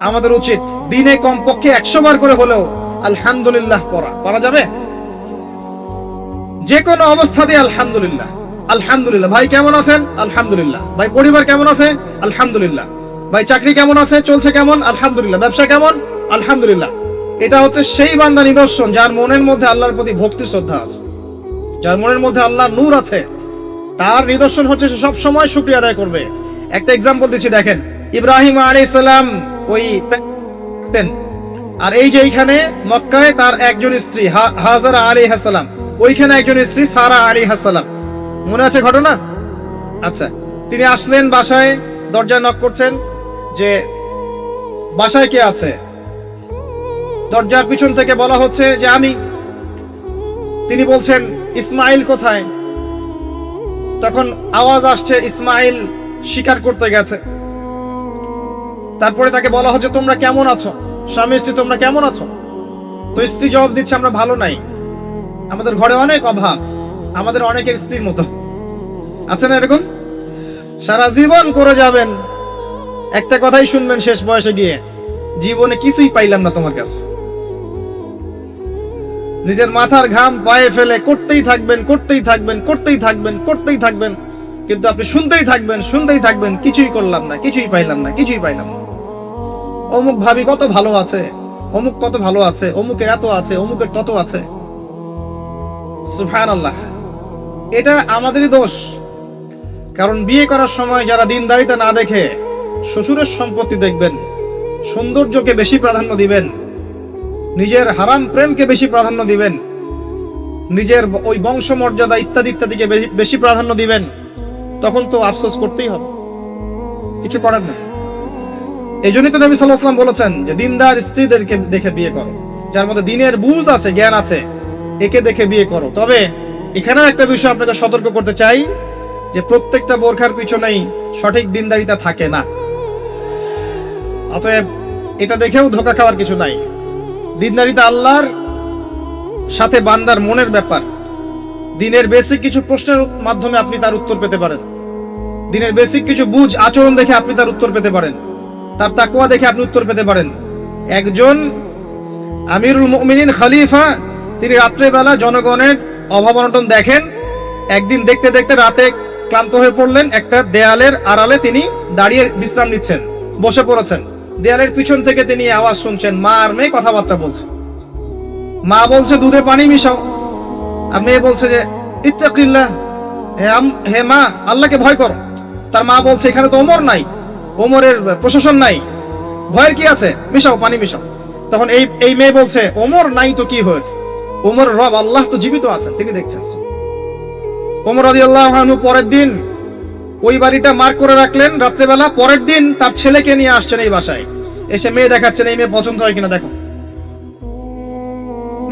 আমাদের উচিত দিনে কমপক্ষে 100 বার করে হলেও আলহামদুলিল্লাহ পড়া যাবে। যে কোনো অবস্থাতে আলহামদুলিল্লাহ আলহামদুলিল্লাহ। ভাই কেমন আছেন? আলহামদুলিল্লাহ। ভাই পরিবার কেমন আছে? আলহামদুলিল্লাহ। ভাই চাকরি কেমন আছে, চলছে কেমন? আলহামদুলিল্লাহ। ব্যবসা কেমন? আলহামদুলিল্লাহ। এটা হচ্ছে সেই বান্দা নিদর্শন যার মনের মধ্যে আল্লাহর প্রতি ভক্তি শ্রদ্ধা আছে, যার মনের মধ্যে আল্লাহর নূর আছে। তার নিদর্শন হচ্ছে সে সব সময় শুকরিয়া আদায় করবে। একটা এক্সাম্পল দিচ্ছি, দেখেন ইব্রাহিম আলাইহিস সালাম ওই আর এই যে এইখানে মক্কায় তার একজন স্ত্রী হাজারা আলাইহিস সালাম, ওইখানে একজন স্ত্রী সারা আলাইহিস সালাম। মনে আছে ঘটনা? আচ্ছা, তিনি আসলেন বাসায়, দরজায় নক করছেন যে বাসায় কে আছে। দরজার পিছন থেকে বলা হচ্ছে যে আমি। তিনি বলছেন ইসমাইল কোথায়? তখন আওয়াজ আসছে ইসমাইল শিকার করতে গেছে। তারপরে তাকে বলা হচ্ছে তোমরা কেমন আছো, স্বামী স্ত্রী তোমরা কেমন আছো? তো স্ত্রী জবাব দিচ্ছে আমরা ভালো নাই, আমাদের ঘরে অনেক অভাব, আমাদের অনেকের স্ত্রীর মতো। আছে না এরকম? সারা জীবন করে যাবেন, একটা কথাই শুনবেন শেষ বয়সে গিয়ে, জীবনে কিছুই পাইলাম না তোমার কাছে। নিজের মাথার ঘাম পায়ে ফেলে করতেই থাকবেন করতেই থাকবেন করতেই থাকবেন করতেই থাকবেন, কিন্তু আপনি শুনতেই থাকবেন কিছুই করলাম না, কিছুই পাইলাম না, কিছুই পাইলাম না। অমুক ভাবি কত ভালো আছে, অমুক কত ভালো আছে, অমুকের এত আছে, অমুকের তত আছে। সুবহানাল্লাহ। এটা আমাদেরই দোষ। কারণ বিয়ে করার সময় যারা দিনদারিতা না দেখে শ্বশুরের সম্পত্তি দেখবেন, সৌন্দর্যকে বেশি প্রাধান্য দিবেন, নিজের হারাম প্রেমকে বেশি প্রাধান্য দিবেন, নিজের ওই বংশমর্যাদা ইত্যাদি ইত্যাদিকে বেশি প্রাধান্য দিবেন, তখন তো আফসোস করতেই হবে, কিছু করার নেই। এই জন্যই তো নবী সাল্লাল্লাহু আলাইহি ওয়াসাল্লাম বলেছেন যে দিনদার স্ত্রীদেরকে দেখে বিয়ে করো, যার মধ্যে দিনের বুঝ আছে, জ্ঞান আছে, একে দেখে বিয়ে করো। তবে এখানেও একটা বিষয় আপনাকে সতর্ক করতে চাই যে প্রত্যেকটা বোরখার পিছনেই সঠিক দিনদারিতা থাকে না। অতএব এটা দেখেও ধোঁকা খাওয়ার কিছু নাই। দিনদারিতা আল্লাহর সাথে বান্দার মনের ব্যাপার। দিনের বেসিক কিছু প্রশ্নের মাধ্যমে আপনি তার উত্তর পেতে পারেন, দিনের বেসিক কিছু বুঝ আচরণ দেখে আপনি তার উত্তর পেতে পারেন, তার তাকওয়া দেখে আপনি উত্তর পেতে পারেন। একজন আমিরুল মুমিনিন খলিফা, তিনি রাত্রেবেলা জনগণের অভাব অনটন দেখেন। একদিন দেখতে দেখতে রাতে ক্লান্ত হয়ে পড়লেন, একটা দেয়ালের আড়ালে তিনি দাঁড়িয়ে বিশ্রাম নিচ্ছেন, বসে পড়েছেন। দেয়ালের পিছন থেকে তিনি আওয়াজ শুনছেন, মা আর মেয়ে কথাবার্তা বলছে। মা বলছে দুধে পানি মিশাও, আর মেয়ে বলছে যে ইত্তাকিল্লাহ, হে মা আল্লাহকে ভয় করো। তার মা বলছে এখানে তো ওমর নাই, ওমরের প্রশাসন নাই, ভয়ের কি আছে, মিশাও, পানি মিশাও। তখন এই মেয়ে বলছে ওমর নাই তো কি হয়েছে, ওমর রব আল্লাহ তো জীবিত আছেন, তিনি দেখছেন। ওমর রাদিয়াল্লাহু আনহু পরের দিন ওই বাড়িটা মার্ক করে রাখলেন রাত্রেবেলা। পরের দিন তার ছেলেকে নিয়ে আসছেন এই বাসায়, এসে মেয়ে দেখাচ্ছেন, এই মেয়ে পছন্দ হয় কিনা দেখো।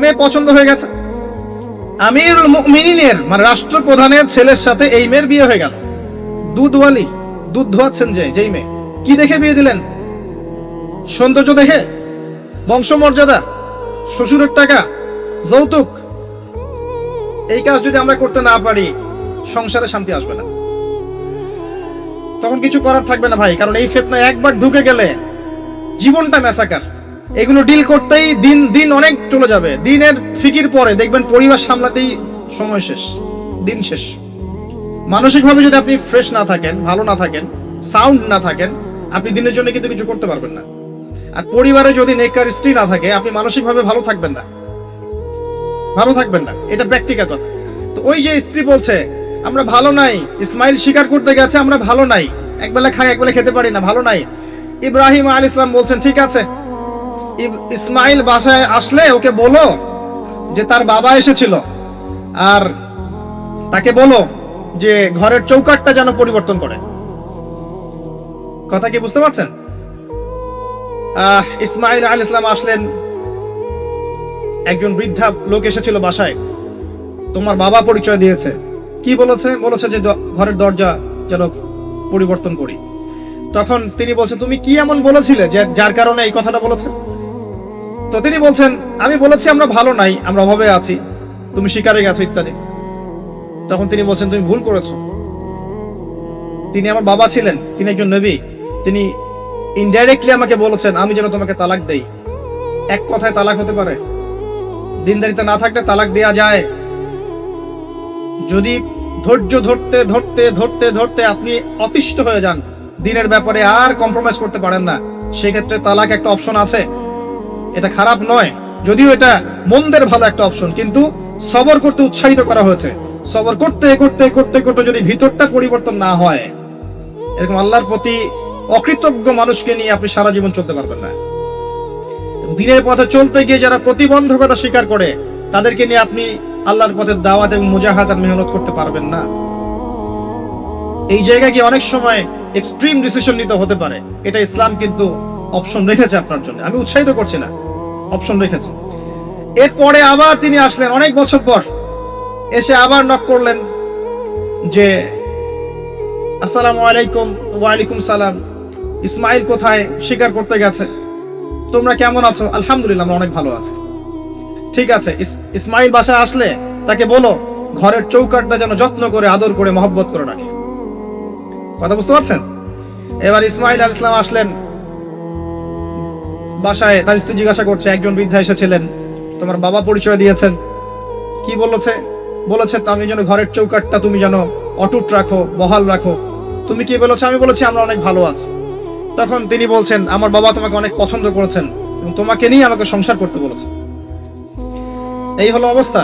মেয়ে পছন্দ হয়ে গেছে। আমিরুল মুমিনিনের মানে রাষ্ট্রপ্রধানের ছেলের সাথে এই মেয়ের বিয়ে হয়ে গেল। দুধওয়ালি, দুধ ধোয়াচ্ছেন যেই মেয়ে। কি দেখে বিয়ে দিলেন? সৌন্দর্য দেখে? বংশমর্যাদা? শ্বশুরের টাকা? যৌতুক? এই কাজ যদি আমরা করতে না পারি, সংসারে শান্তি আসবে না, তখন কিছু করার থাকবে না ভাই। কারণ এই ফিতনায় একবার ঢুকে গেলে জীবনটা ম্যাসাকার। এগুলো ডিল করতেই দিন অনেক চলে যাবে। দিনের ফিকির পরে দেখবেন পরিবার সামলাতেই সময় শেষ, দিন শেষ। মানসিকভাবে যদি আপনি ফ্রেশ না থাকেন, ভালো না থাকেন, সাউন্ড না থাকেন, আপনি দিনের জন্য কিন্তু কিছু করতে পারবেন না। আর পরিবারে যদি নেককার স্ত্রী না থাকে, আপনি মানসিকভাবে ভালো থাকবেন না, এটা প্র্যাকটিক্যাল কথা। তো ওই যে স্ত্রী বলছে আমরা ভালো নাই, ইসমাইল শিকার করতে গেছে, আমরা ভালো নাই, একবেলা খাই একবেলা খেতে পারি না, ভালো নাই। ইব্রাহিম আলাইহিস সালাম বলছেন ঠিক আছে, ইসমাইল বাসায় আসলে ওকে বলো যে তার বাবা এসেছিল, আর তাকে বলো যে ঘরের চৌকাঠটা যেন পরিবর্তন করে। কথা কি বুঝতে পারছেন? ইসমাইল আলাইহিস সালাম আসলেন, একজন বৃদ্ধা লোক এসেছিল বাসায়, তোমার বাবা পরিচয় দিয়েছে। কি বলেছে? বলেছে যে ঘরের দরজা যেন পরিবর্তন করি। তখন তিনি বলছেন তুমি কি এমন বলেছিলে যার কারণে এই কথাটা বলেছে? তো তিনি বলছেন আমি বলেছি আমরা ভালো নাই, আমরা অভাবে আছি, তুমি শিকারে গেছো ইত্যাদি। তখন তিনি বলছেন তুমি ভুল করেছো, তিনি আমার বাবা ছিলেন, তিনি একজন নবী, তিনি ইনডাইরেক্টলি আমাকে বলেছেন আমি যেন তোমাকে তালাক দেই। এক কথায় তালাক হতে পারে? দিনদারিতা না থাকলে তালাক দেয়া যায়? যদি ধৈর্য ধরতে ধরতে ধরতে ধরতে আপনি অতিষ্ঠ হয়ে যান, দিনের ব্যাপারে আর কম্প্রোমাইজ করতে পারেন না, সেক্ষেত্রে তালাক একটা অপশন আছে। এটা খারাপ নয়, যদিও এটা মন্দের ভালো একটা অপশন, কিন্তু সবর করতে উৎসাহিত করা হয়েছে। সবর করতে করতে করতে করতে যদি ভিতরটা পরিবর্তন না হয়, এরকম আল্লাহর প্রতি অকৃতজ্ঞ মানুষকে নিয়ে আপনি সারা জীবন চলতে পারবেন না। দিনের পথে চলতে গিয়ে যারা প্রতিবন্ধকতা স্বীকার করে, তাদেরকে নিয়ে আপনি আল্লাহর পথে দাওয়াত এবং মুজাহাদার মেহনত করতে পারবেন না। এই জায়গায় কি অনেক সময় এক্সট্রিম ডিসিশন নিতে হতে পারে। এটা ইসলাম কিন্তু অপশন রেখেছে আপনার জন্য, আমি উৎসাহিত করছি না, অপশন রেখেছে। এরপরে আবার তিনি আসলেন অনেক বছর পর, এসে আবার নক করলেন যে আসসালামু আলাইকুম। ওয়ালাইকুম সালাম। ইসমাইল কোথায়? শিকার করতে গেছে। তোমরা কেমন আছো? আলহামদুলিল্লাহ, আমরা অনেক ভালো আছি। ঠিক আছে, ইসমাইল বাসায় আসলে তাকে বলো ঘরের চৌকাঠটা যেন যত্ন করে আদর করে মহব্বত করে রাখে। কথা বুঝতে পারছেন? এবার ইসমাইল আলাইহিস সালাম আসলেন বাসায়, তার স্ত্রী জিজ্ঞাসা করছে, একজন বৃদ্ধা এসেছিলেন, তোমার বাবা পরিচয় দিয়েছেন, কি বলেছে? বলেছে আমি যেন ঘরের চৌকাঠটা তুমি যেন অটুট রাখো, বহাল রাখো। তুমি কি বলেছো? আমি বলেছি আমরা অনেক ভালো আছি। তখন তিনি বলছেন, আমার বাবা তোমাকে অনেক পছন্দ করেছেন এবং তোমাকে নিয়ে আমাকে সংসার করতে বলেছে। এই হলো অবস্থা।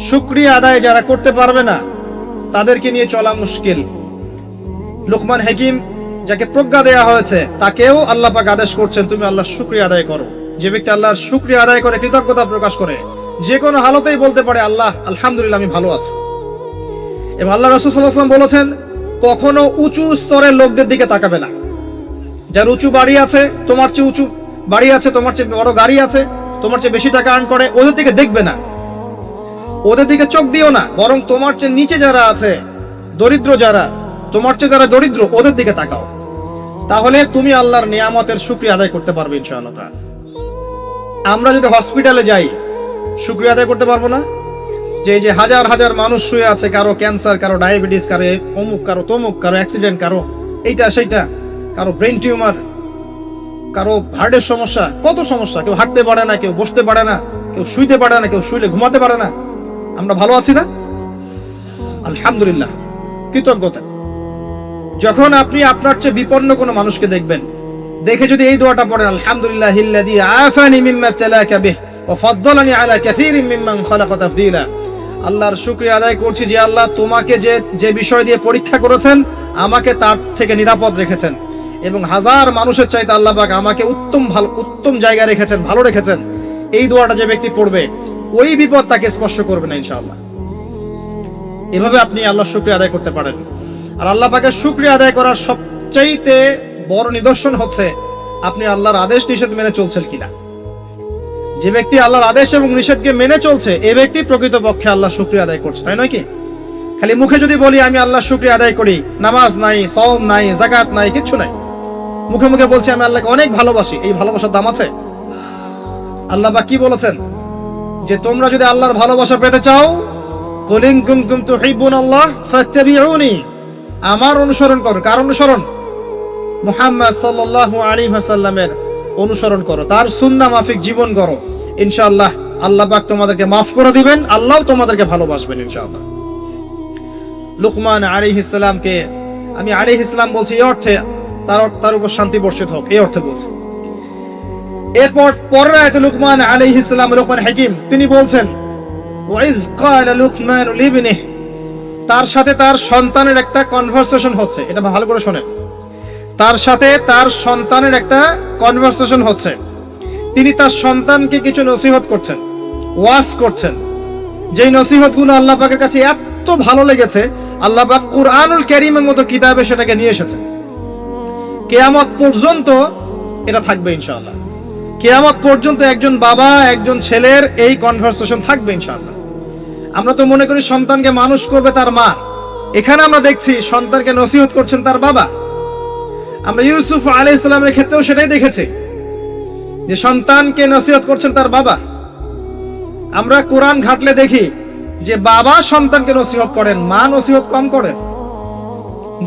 শুকরিয়া আদায় যারা করতে পারবে না, তাদেরকে নিয়ে চলা মুশকিল। লুকমান হাকিম, যাকে প্রজ্ঞা দেয়া হয়েছে, তাকেও আল্লাহ পাক আদেশ করছেন তুমি আল্লাহর শুকরিয়া আদায় করো। যে ব্যক্তি আল্লাহর শুকরিয়া আদায় করে, কৃতজ্ঞতা প্রকাশ করে, যে কোনো হালতেই বলতে পারে আল্লাহ আলহামদুলিল্লাহ আমি ভালো আছি। এবং আল্লাহ রাসূল সাল্লাল্লাহু আলাইহি ওয়াসাল্লাম বলেছেন, কখনো উঁচু স্তরের লোকদের দিকে তাকাবে না। যার উঁচু বাড়ি আছে, তোমার চেয়ে উঁচু বাড়ি আছে, তোমার চেয়ে বড় গাড়ি আছে, তোমার চেয়ে বেশি টাকা আর্ন করে, ওদের দিকে দেখবে না, ওদের দিকে চোখ দিও না। বরং তোমার চেয়ে নিচে যারা আছে, দরিদ্র যারা, তোমার চেয়ে যারা দরিদ্র, ওদের দিকে তাকাও। তাহলে তুমি আল্লাহর নিয়ামতের শুকরিয়া আদায় করতে পারবে ইনশাআল্লাহ তাআলা। আমরা যদি হসপিটালে যাই, শুকরিয়া আদায় করতে পারবো না? যে এই যে হাজার হাজার মানুষ শুয়ে আছে, কারো ক্যান্সার, কারো ডায়াবেটিস, কারো অমুক, কারো তমুক, কারো অ্যাক্সিডেন্ট, কারো এইটা সেইটা, কারো ব্রেন টিউমার, কারো হার্টের সমস্যা, কত সমস্যা। কেউ হাঁটতে পারে না, কেউ বসতে পারে না, কেউ শুইতে পারে না, কেউ শুইলে ঘুমাতে পারে না। আমরা ভালো আছি না? আলহামদুলিল্লাহ, কৃতজ্ঞতা। যখন আপনি আপনার চেয়ে বিপন্ন কোনো মানুষকে দেখবেন, দেখে যদি এই দোয়াটা পড়েন, আলহামদুলিল্লাহিল্লাযী আফানি মিম্মা ইবতালাকা বিহি ওয়া ফাদ্দালানি আলা কাসীরিন মিম্মান খালাকা তাফদীলা। আল্লাহর শুকরিয়া আদায় করছি যে আল্লাহ তোমাকে যে বিষয় দিয়ে পরীক্ষা করেছেন, আমাকে তার থেকে নিরাপদ রেখেছেন, এবং হাজার মানুষের চাইতে আল্লাহ পাক আমাকে উত্তম জায়গায় রেখেছেন, ভালো রেখেছেন। এই দোয়াটা যে ব্যক্তি পড়বে, ওই বিপদ তাকে স্পর্শ করবে না ইনশাআল্লাহ। এভাবে আপনি আল্লাহর শুকরিয়া আদায় করতে পারেন। আর আল্লাহ পাকের শুকরিয়া আদায় করার সবচাইতে বড় নিদর্শন হচ্ছে আপনি আল্লাহর আদেশ নিষেধ মেনে চলছেন কিনা। যে ব্যক্তি আল্লাহর আদেশ এবং নিষেধকে মেনে চলছে, এই ব্যক্তি প্রকৃতপক্ষে আল্লাহর শুকরিয়া আদায় করছে, তাই নয় কি? খালি মুখে যদি বলি আমি আল্লাহর শুকরিয়া আদায় করি, নামাজ নাই, সওম নাই, যাকাত নাই, কিচ্ছু নাই, মুখে মুখে বলছি আমি আল্লাহকে অনেক ভালোবাসি, এই ভালোবাসার দাম আছে? আল্লাহ পাক কি বলেছেন? যে তোমরা যদি আল্লাহর ভালোবাসা পেতে চাও, কুল ইন কুনতুম তুহিব্বুনাল্লাহ ফাত্তাবিউনি, আমার অনুসরণ করো। কার অনুসরণ? মুহাম্মদ সাল্লাল্লাহু আলাইহি ওয়াসাল্লামের অনুসরণ করো, তার সুন্নাহ মাফিক জীবন করো। ইনশাআল্লাহ আল্লাহ পাক তোমাদেরকে মাফ করে দিবেন, আল্লাহ তোমাদেরকে ভালোবাসবেন ইনশাআল্লাহ। লুকমান আলাইহিস সালামকে আমি আলাইহিস সালাম বলছি এই অর্থে তার উপর শান্তি বর্ষিত হোক, এই অর্থে বলছি। এরপর পরের আয়াতে লুকমান আলাইহিস সালাম, লুকমান হাকিম, তিনি বলছেন ওয়াইজ ক্বালা লুকমান লিবনিহি, তার সাথে তার সন্তানের একটা কনভারসেশন হচ্ছে। এটা ভালো করে শোনেন, তার সাথে তার সন্তানের একটা কনভারসেশন হচ্ছে। তিনি তার সন্তানকে কিছু নসিহত করছেন, ওয়াজ করছেন, যেই নসিহতগুলো আল্লাহ পাকের কাছে এত ভালো লেগেছে, আল্লাহ পাক কুরআনুল কারীমের মতো কিতাবে সেটাকে নিয়ে এসেছেন। কিয়ামত পর্যন্ত এটা থাকবে ইনশাআল্লাহ। কিয়ামত পর্যন্ত একজন বাবা একজন ছেলের এই কনভারসেশন থাকবে ইনশাআল্লাহ। আমরা তো মনে করি সন্তানকে মানুষ করবে তার মা, এখানে আমরা দেখছি সন্তানকে নসিহত করছেন তার বাবা। আমরা ইউসুফ আলাইহিস সালামের ক্ষেত্রেও সেটাই দেখেছি, যে সন্তানকে নসিহত করছেন তার বাবা। আমরা কোরআন ঘাটলে দেখি যে বাবা সন্তানকে নসিহত করেন, মা নসিহত কম করেন।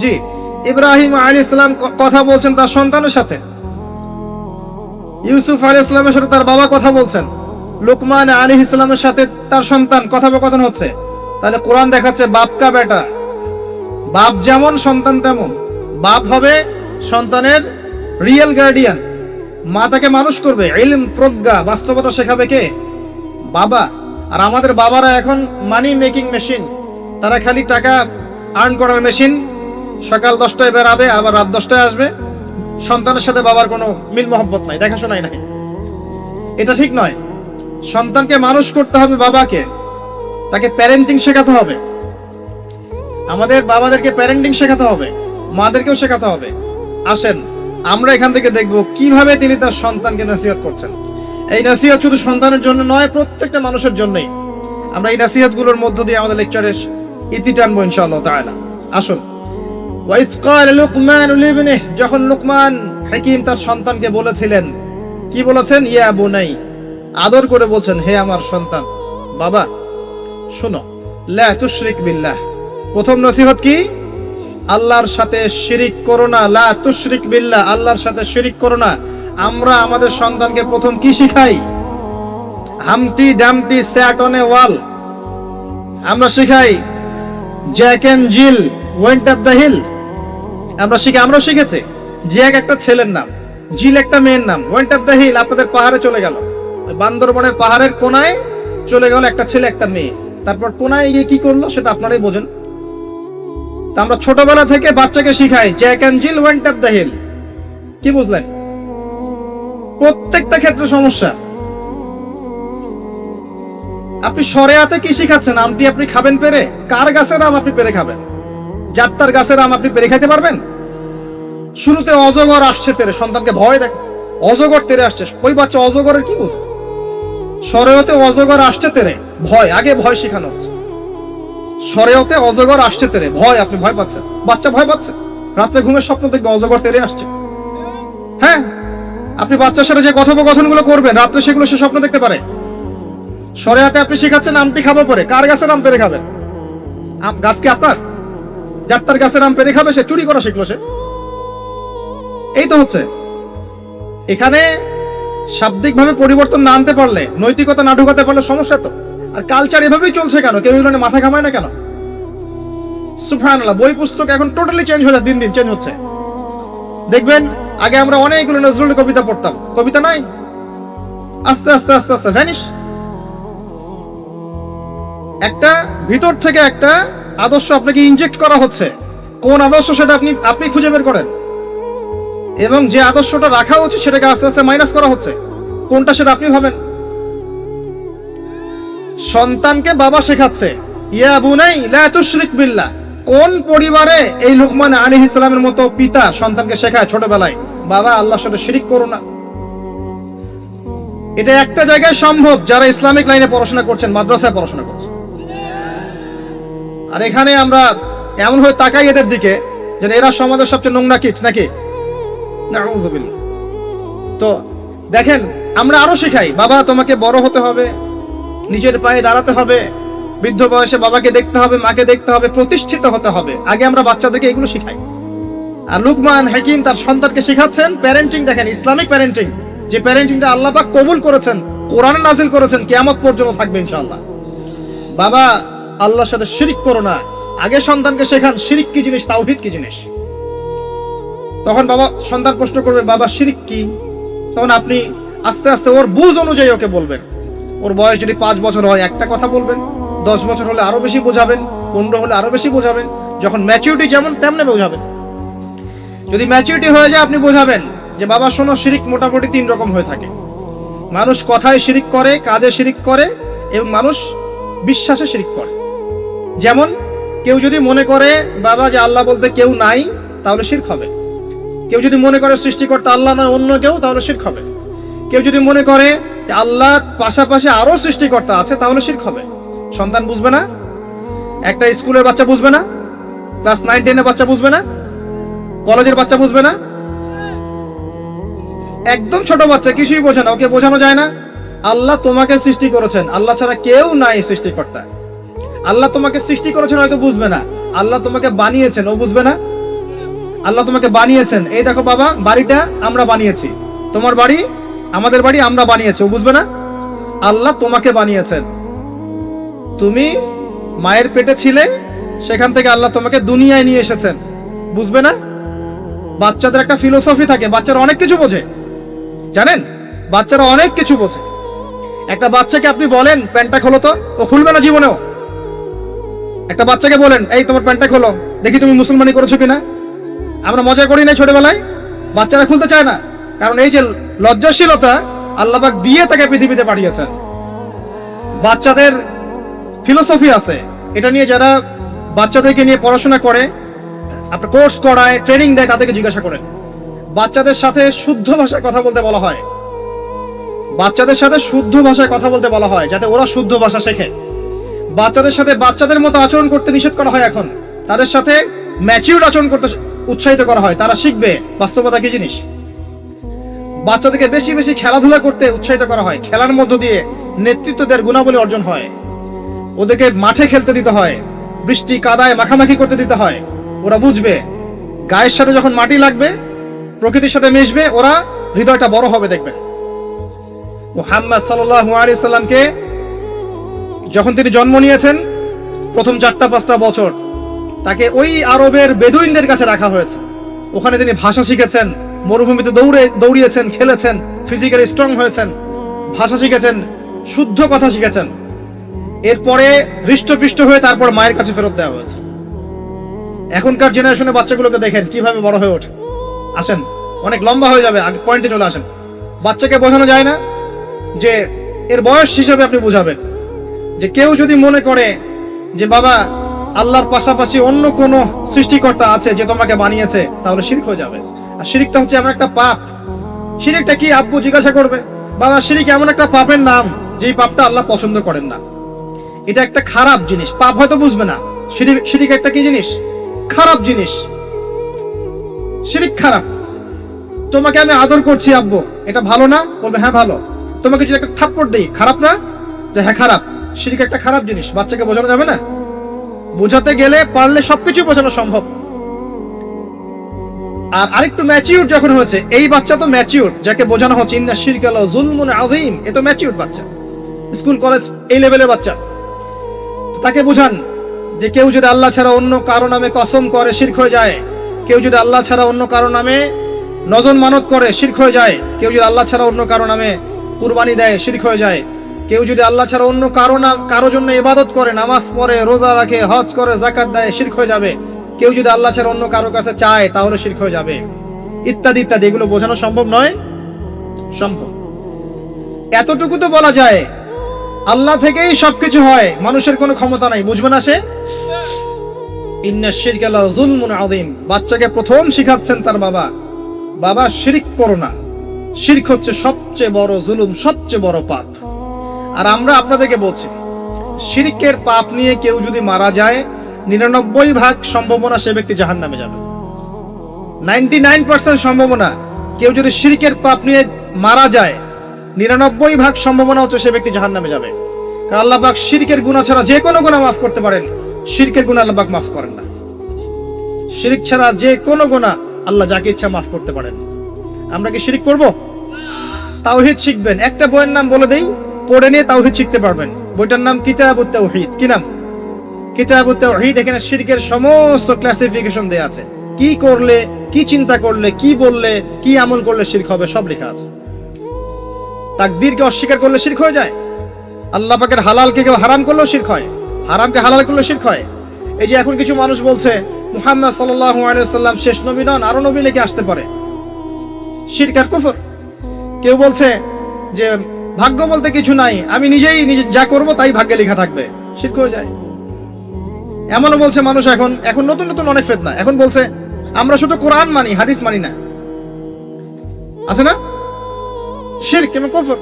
জি, ইব্রাহিম আলাইহিস সালাম কথা বলছেন তার সন্তানের সাথে, ইউসুফ আলাইহিস সালামের সাথে তার বাবা কথা বলছেন, লুকমান আলাইহিস সালামের সাথে তার সন্তান কথোপকথন হচ্ছে। তাহলে কোরআন দেখাচ্ছে বাপ কা বেটা, বাপ যেমন সন্তান তেমন। বাপ হবে সন্তানের রিয়েল গার্ডিয়ান, মা তাকে মানুষ করবে, ইলম প্রজ্ঞা বাস্তবতা শেখাবে কে? বাবা। আর আমাদের বাবারা এখন মানি মেকিং মেশিন, তারা খালি টাকা আর্ন করার মেশিন। সকাল 10টায় বেরাবে, আবার রাত 10টায় আসবে। সন্তানের সাথে বাবার কোনো মিল মহব্বত নাই, দেখাশোনাই নাই। এটা ঠিক নয়। সন্তানকে মানুষ করতে হবে বাবাকে, তাকে প্যারেন্টিং শেখাতে হবে। আমাদের বাবাদেরকে প্যারেন্টিং শেখাতে হবে, মাদেরকেও শেখাতে হবে। আসেন আমরা এখান থেকে দেখব কিভাবে তিনি তার সন্তানকে নসিহত করছেন। এই নসিহত শুধু সন্তানের জন্য নয়, প্রত্যেকটা মানুষের জন্যই। আমরা এই নসিহতগুলোর মধ্য দিয়ে আমাদের লেকচারের ইতি টানবো ইনশাআল্লাহ তাআলা। আসুন, ওয়াইজ ক্বালা লুকমান লিবনিহি, যখন লুকমান হাকিম তার সন্তানকে বলেছিলেন, কি বলেছেন? ইয়া বুনাই, আদর করে বলছেন, হে আমার সন্তান, বাবা শোনো, লা তুশরিক বিল্লাহ। প্রথম নসিহত কি? আল্লাহর সাথে শিরিক করো না। লা তুশরিক বিল্লাহ, আল্লাহর সাথে শিরিক করো না। আমরা আমাদের সন্তানকে প্রথম কি শিখাই? Humpty Dumpty sat on a wall. আমরা শিখাই Jack and Jill went up the hill. আমরা শিখেছি জ্যাক একটা ছেলের নাম, জিল একটা মেয়ের নাম, ওয়েন্ট আপ দ্য হিল আপনাদের পাহাড়ে চলে গেল, বান্দরবনের পাহাড়ের কোনায় চলে গেল একটা ছেলে একটা মেয়ে। তারপর কোনায় গিয়ে কি করলো সেটা আপনারাই বোঝেন। তা আমরা ছোটবেলা থেকে বাচ্চাকে শিখাই Jack and Jill went up the hill. কি বুঝলেন? প্রত্যেকটা ক্ষেত্রে সমস্যা। আপনি শরিয়াতে কি শিখাচ্ছেন? আমটি আপনি খাবেন পেরে? কার গাছের আম আপনি পেরে খাবেন? জাত্তার গাছের আম আপনি পেরে খাইতে পারবেন? শুরুতে অজগর আসছে তেরে, সন্তানকে ভয় দেখে, অজগর তেরে আসছে। ওই বাচ্চা অজগরের কি বোঝে? শরিয়াতে অজগর আসছে তেরে, ভয়, আগে ভয় শেখানো হচ্ছে। শরিয়াতে অজগর আসছে তেরে, ভয়, আপনি ভয় পাচ্ছেন, বাচ্চা ভয় পাচ্ছে। রাত্রে ঘুমের স্বপ্ন দেখবে অজগর তেরে আসছে। হ্যাঁ, আপনি বাচ্চার সাথে যে কথোপকথনগুলো করবেন রাত্রে, সেগুলো সে স্বপ্ন দেখতে পারে। শরিয়াতে আপনি শেখাচ্ছেন আমটি খাবার পরে, কার গাছের আম পেরে খাবেন? গাছ কি আপনার? যাত্তার গাছের আম পেরে খাবে? সে চুরি করা শিখলো সে। এই তো হচ্ছে এখানে শাব্দিকভাবে পরিবর্তন না আনতে পারলে, নৈতিকতা না ঢুকাতে পারলে সমস্যা তো। আর কালচার এভাবেই চলছে কেন? কেউ এগুলো মাথা ঘামায় না কেন? সুবহানাল্লাহ, বই পুস্তক এখন টোটালি চেঞ্জ হয়ে যায়, দিন দিন চেঞ্জ হচ্ছে। দেখবেন আগে আমরা অনেকগুলো নজরুলের কবিতা পড়তাম, কবিতা নাই, আস্তে আস্তে আস্তে আস্তে ভ্যানিশ। একটা ভিতর থেকে একটা আদর্শ আপনাকে ইনজেক্ট করা হচ্ছে। কোন আদর্শ সেটা আপনি খুঁজে বের করেন, এবং যে আদর্শটা রাখা উচিত সেটাকে আস্তে আস্তে মাইনাস করা হচ্ছে। কোনটা সেটা আপনি ভাবেন। সন্তানকে বাবা শেখাচ্ছে ইয়া বুনাই লা তুশরিক বিল্লাহ। কোন পরিবারে এই লুকমান আলাইহিস সালামের মতো পিতা সন্তানকে শেখায় ছোটবেলায়, বাবা আল্লাহর সাথে শিরিক করো না? এটা একটা জায়গায় সম্ভব যারা ইসলামিক লাইনে পড়াশোনা করছেন, মাদ্রাসায় পড়াশোনা করছেন। আর এখানে আমরা এমন হয়ে তাকাই এদের দিকে যে এরা সমাজের সবচেয়ে নোংরা কীট নাকি? নাউযুবিল্লাহ। তো দেখেন, আমরা আরো শেখাই বাবা তোমাকে বড় হতে হবে, নিজের পায়ে দাঁড়াতে হবে, বৃদ্ধ বয়সে বাবাকে দেখতে হবে, মাকে দেখতে হবে, প্রতিষ্ঠিত হতে হবে। আগে আমরা বাচ্চাদেরকে এগুলো শিখাই। আর লুকমান হাকিম তার সন্তানকে শেখাচ্ছেন প্যারেন্টিং। দেখেন ইসলামিক প্যারেন্টিং, যে প্যারেন্টিংটা আল্লাহ পাক কবুল করেছেন, কোরআনে নাজিল করেছেন, কিয়ামত পর্যন্ত থাকবে ইনশাআল্লাহ। বাবা আল্লাহর সাথে শিরিক করো না। আগে সন্তানকে শেখান শিরিক কি জিনিস, তাওহীদ কি জিনিস। তখন বাবা সন্তান প্রশ্ন করবে বাবা শিরিক কি? তখন আপনি আস্তে আস্তে ওর বুঝ অনুযায়ী ওকে বলবেন। ওর বয়স যদি 5 বছর হয় একটা কথা বলবেন, 10 বছর হলে আরো বেশি বোঝাবেন, 15 হলে আরো বেশি বোঝাবেন। যখন ম্যাচুরিটি যেমন তেমনি বোঝাবেন। যদি ম্যাচুরিটি হয়ে যায় আপনি বোঝাবেন যে বাবা শোনো, শিরিক মোটামুটি 3 রকম হয়ে থাকে। মানুষ কথায় শিরিক করে, কাজে শিরিক করে, এবং মানুষ বিশ্বাসে শিরিক করে। যেমন কেউ যদি মনে করে বাবা যে আল্লাহ বলতে কেউ নাই, তাহলে শিরক হবে। কেউ যদি মনে করে সৃষ্টিকর্তা আল্লাহ নয় অন্য কেউ, তাহলে শিরক হবে। কেউ যদি মনে করে যে আল্লাহর পাশাপাশি আরো সৃষ্টিকর্তা আছে, তাহলে শিরক হবে। সন্তান বুঝবে না, একটা স্কুলের বাচ্চা বুঝবে না, ক্লাস 9-10 এর বাচ্চা বুঝবে না, কলেজের বাচ্চা বুঝবে না, একদম ছোট বাচ্চা কিছুই বোঝে না, ওকে বোঝানো যায় না আল্লাহ তোমাকে সৃষ্টি করেছেন, আল্লাহ ছাড়া কেউ নাই সৃষ্টিকর্তা। আল্লাহ তোমাকে সৃষ্টি করেছেন হয়তো বুঝবে না, আল্লাহ তোমাকে বানিয়েছেন ও বুঝবে না। আল্লাহ তোমাকে বানিয়েছেন। এই দেখো বাবা, বাড়িটা আমরা বানিয়েছি, তোমার বাড়ি আমাদের বাড়ি আমরা বানিয়েছি। ও বুঝবে না? আল্লাহ তোমাকে বানিয়েছেন, তুমি মায়ের পেটে ছিলে, সেখান থেকে আল্লাহ তোমাকে দুনিয়ায় নিয়ে এসেছেন। বুঝবে না? বাচ্চাদের একটা ফিলোসফি থাকে, বাচ্চারা অনেক কিছু বোঝে, জানেন? বাচ্চারা অনেক কিছু বোঝে। একটা বাচ্চাকে আপনি বলেন প্যান্টটা খোলো, তো ও খুলবে না জীবনেও। একটা বাচ্চাকে বলেন এই তোমার প্যান্টটা খোলো, দেখি তুমি মুসলমানি করেছো কিনা। আমরা মজা করি না ছোটবেলায়, বাচ্চারা খুলতে চায় না, কারণ এই যে লজ্জাশীলতা আল্লাহ পাক দিয়ে তাকে পৃথিবীতে পাঠিয়েছেন। বাচ্চাদের ফিলোসফি আছে, এটা নিয়ে যারা বাচ্চাদেরকে নিয়ে পড়াশোনা করে, আপনার কোর্স করায়, ট্রেনিং দেয়, তাদেরকে জিজ্ঞাসা করেন। বাচ্চাদের সাথে শুদ্ধ ভাষায় কথা বলতে বলা হয়, বাচ্চাদের সাথে শুদ্ধ ভাষায় কথা বলতে বলা হয়, যাতে ওরা শুদ্ধ ভাষা শেখে। বাচ্চাদের সাথে বাচ্চাদের মতো আচরণ করতে নিষেধ করা হয় এখন, তাদের সাথে ম্যাচিউরড আচরণ করতে উৎসাহিত করা হয়, তারা শিখবে বাস্তবতা কি জিনিস। বাচ্চাদেরকে বেশি বেশি খেলাধুলা করতে উৎসাহিত করা হয়, খেলার মধ্য দিয়ে নেতৃত্ব দেওয়ার গুণাবলী অর্জন হয়। ওদেরকে মাঠে খেলতে দিতে হয়, বৃষ্টি কাদায় মাখামাখি করতে দিতে হয়, ওরা বুঝবে। গায়ের সাথে যখন মাটি লাগবে, প্রকৃতির সাথে মিশবে, ওরা হৃদয়টা বড় হবে। দেখবেন মুহাম্মদ সাল্লাল্লাহু আলাইহি সাল্লামকে যখন তিনি জন্ম নিয়েছেন, প্রথম 4-5টা বছর তাকে ওই আরবের বেদুইনদের কাছে রাখা হয়েছে। ওখানে তিনি ভাষা শিখেছেন, মরুভূমিতে দৌড়িয়েছেন, খেলেছেন, ফিজিক্যালি স্ট্রং হয়েছেন, ভাষা শিখেছেন, শুদ্ধ কথা শিখেছেন। এরপরে হৃষ্টপুষ্ট হয়ে তারপর মায়ের কাছে ফেরত দেওয়া হয়েছে। এখনকার জেনারেশনে বাচ্চাগুলোকে দেখেন কিভাবে বড় হয়ে ওঠে। আসেন, অনেক লম্বা হয়ে যাবে, আগে পয়েন্টে চলে আসেন। বাচ্চাকে বোঝানো যায় না যে এর বয়স হিসেবে আপনি বুঝাবেন যে কেউ যদি মনে করে যে বাবা আল্লাহর পাশাপাশি অন্য কোন সৃষ্টিকর্তা আছে যে তোমাকে বানিয়েছে, তাহলে শিরক হয়ে যাবে। আর শিরকটা হচ্ছে এমন একটা পাপ। শিরকটা কি আব্বু জিজ্ঞাসা করবে, বাবা শিরক এমন একটা পাপের নাম যেই পাপটা আল্লাহ পছন্দ করেন না। এটা একটা খারাপ জিনিস, পাপ হয়তো বুঝবে না। শিরক একটা কি জিনিস? খারাপ জিনিস। শিরক খারাপ। তোমাকে আমি আদর করছি আব্বু, এটা ভালো না? বলবে হ্যাঁ ভালো। তোমাকে যদি একটা থাপ্পড় দেই, খারাপ না? যে হ্যাঁ খারাপ। শিরক একটা খারাপ জিনিস, বাচ্চাকে বোঝানো যাবে না। বোঝাতে গেলে পারলে সবকিছু বোঝানো সম্ভব। আর আরেকটু ম্যাচিউর যখন হয়েছে, এই বাচ্চা তো ম্যাচিউর, যাকে বোঝানো হচ্ছে ইন্না শিরকা লাযুলমুন আযীম, এ তো ম্যাচিউর বাচ্চা, স্কুল কলেজ এই লেভেলের বাচ্চা। তো তাকে বোঝান যে কেউ যদি আল্লাহ ছাড়া অন্য কারো নামে কসম করে, শিরক হয়ে যায়। কেউ যদি আল্লাহ ছাড়া অন্য কারো নামে নজর মানত করে, শিরক হয়ে যায়। কেউ যদি আল্লাহ ছাড়া অন্য কারো নামে কুরবানি দেয়, শিরক হয়ে যায়। কেউ যদি আল্লাহ ছাড়া অন্য কারো জন্য ইবাদত করে, নামাজ পড়ে, রোজা রাখে, হজ করে, যাকাত দেয়, শিরক হয়ে যাবে। কেউ যদি আল্লাহ ছাড়া অন্য কারো কাছে চায়, তাহলে শিরক হয়ে যাবে, ইত্যাদি ইত্যাদি। এগুলো বোঝানো সম্ভব নয়? সম্ভব। এতটুকু তো বলা যায় আল্লাহ থেকেই সবকিছু হয়, মানুষের কোনো ক্ষমতা নাই। বুঝবে না সে? ইন্না শিরকা লাযুলমুন আযীম। বাচ্চাকে প্রথম শিখাচ্ছেন তার বাবা, বাবা শিরক করো না। শিরক হচ্ছে সবচেয়ে বড় জুলুম, সবচেয়ে বড় পাপ। আর আমরা আপনাদেরকে বলছি, শিরকের পাপ নিয়ে কেউ যদি মারা যায়, 99% সম্ভাবনা সে ব্যক্তি জাহান্নামে যাবে। 99% সম্ভাবনা কেউ যদি শিরকের পাপ নিয়ে মারা যায়, 99% সম্ভাবনা হচ্ছে সে ব্যক্তি জাহান্নামে যাবে। কারণ আল্লাহ পাক শিরকের গুনাহ ছাড়া যে কোনো গুনাহ মাফ করতে পারেন, শিরকের গুনাহ আল্লাহ পাক মাফ করেন না। শিরক ছাড়া যে কোনো গুনাহ আল্লাহ যাকে ইচ্ছা মাফ করতে পারেন। আমরা কি শিরক করব? তাওহীদ শিখবেন। একটা বইয়ের নাম বলে দেই, পড়ে নিয়ে তাওহীদ শিখতে পারবেন। বইটার নাম কিতাবুত তাওহীদ। কি নাম? কিতাবুত তাওহীদ। এখানে শিরকের সমস্ত ক্লাসিফিকেশন দেয়া আছে। কি করলে, কি চিন্তা করলে, কি বললে, কি আমল করলে শিরক হবে, সব লেখা আছে। তাকদীরকে অস্বীকার করলে শিরক হয়ে যায়। আল্লাহ পাকের হালালকে কেউ হারাম করলেও শিরক হয়, হারামকে হালাল করলেও শিরক হয়। এই যে এখন কিছু মানুষ বলছে মুহাম্মদ সাল্লাল্লাহু আলাইহি ওয়াসাল্লাম শেষ নবী নন, আরো নবী নাকি আসতে পারে। শিরক আর কুফর। কেউ বলছে যে ভাগ্য বলতে কিছু নাই, আমি নিজে যা করব তাই ভাগ্যে লেখা থাকবে, শিরক হয়ে যায়। এমনও বলছে মানুষ, এখন নতুন নতুন অনেক ফিতনা। এখন বলছে আমরা শুধু কোরআন মানি, হাদিস মানি না। আছে না? শিরক এবং কুফর।